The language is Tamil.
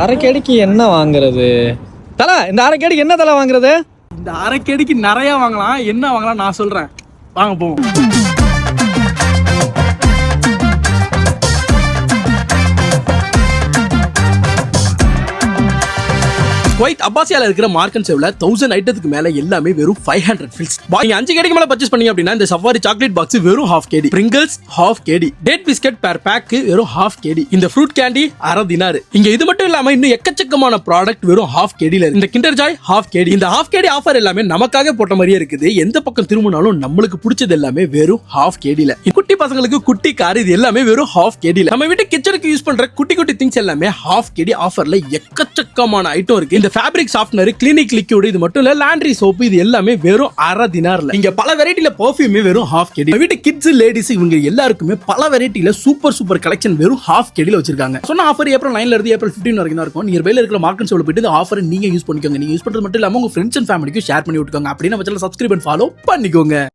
அரைக்கடிக்கு என்ன வாங்குறது தலை? இந்த அரைக்கடிக்கு என்ன தலை வாங்குறது? இந்த அரைக்கடிக்கு நிறைய வாங்கலாம். என்ன வாங்கலாம் நான் சொல்றேன், வாங்க போவோம். குவைத் அப்பாசியால இருக்கிற மார்க்கெட் சேவ்ல 1000 ஐட்டத்துக்கு மேல எல்லாமே வெறும் 500 ஃபில்ஸ். நீங்க 5 கேடிக்கு மேல பர்ச்சேஸ் பண்ணீங்க அப்படின்னா இந்த சஃபாரி சாக்லேட் பாக்ஸ் வெறும் ½ கேடி, பிரிங்கிள்ஸ் ½ கேடி, டேட் பிஸ்கட் பேர் பேக் வெறும் ½ கேடி, இந்த ஃப்ரூட் கேண்டி அரை தினார். இங்க இது மட்டும் இல்லாம இன்னும் எக்கச்சக்கமான ப்ராடக்ட் வெறும் ½ கேடில இந்த கிண்டர் ஜாய் ½ கேடி. இந்த ½ கேடி ஆஃபர் எல்லாமே நமக்காக போட்ட மாதிரியே இருக்குது. எந்த பக்கம் திரும்பினாலும் நம்மளுக்கு பிடிச்சது எல்லாமே வெறும் ½ கேடில. குட்டி பசங்களுக்கு குட்டி கார் இது எல்லாமே வெறும் ½ கேடில. நம்ம வீட்டு கிச்சனுக்கு யூஸ் பண்ற குட்டி குட்டி திங்ஸ் எல்லாமே ½ கேடி ஆஃபர்ல எக்கச்சக்கமான ஐட்டம் இருக்கு. இந்த ஃபேப்ரிக் சாஃப்ட்னர், கிளினிக் லிக்விட், இது மட்டும் இல்ல லாண்ட்ரி சோப்பு, இது எல்லாமே வெறும் அரை தினார்ல. இங்க பல வெரைட்டில பெர்ஃப்யூமே வெறும் ½ கேடி. வீட்டு கிட்ஸ், லேடிஸ் இவங்க எல்லாருக்குமே பல வெரைட்டில சூப்பர் கலெக்ஷன் வெறும் ½ கேடில வச்சிருக்காங்க. சொன்ன ஆஃபர் ஏப்ரல் 9ல இருந்து ஏப்ரல் 15 வரைக்கும் தான் இருக்கும். நியர்பைல இருக்கிற மார்க்கெட் சேவ்ல போயிட்டு இந்த ஆஃபர் நீங்க யூஸ் பண்ணிக்கோங்க. நீங்க யூஸ் பண்றது மட்டும் இல்லாம உங்க ஃப்ரெண்ட்ஸ் அண்ட் ஃபேமிலிக்கு ஷேர் பண்ணி விட்டுக்கோங்க. அப்படின்னா சப்ஸ்கிரைப் அண்ட் ஃபாலோ பண்ணிக்கோங்க.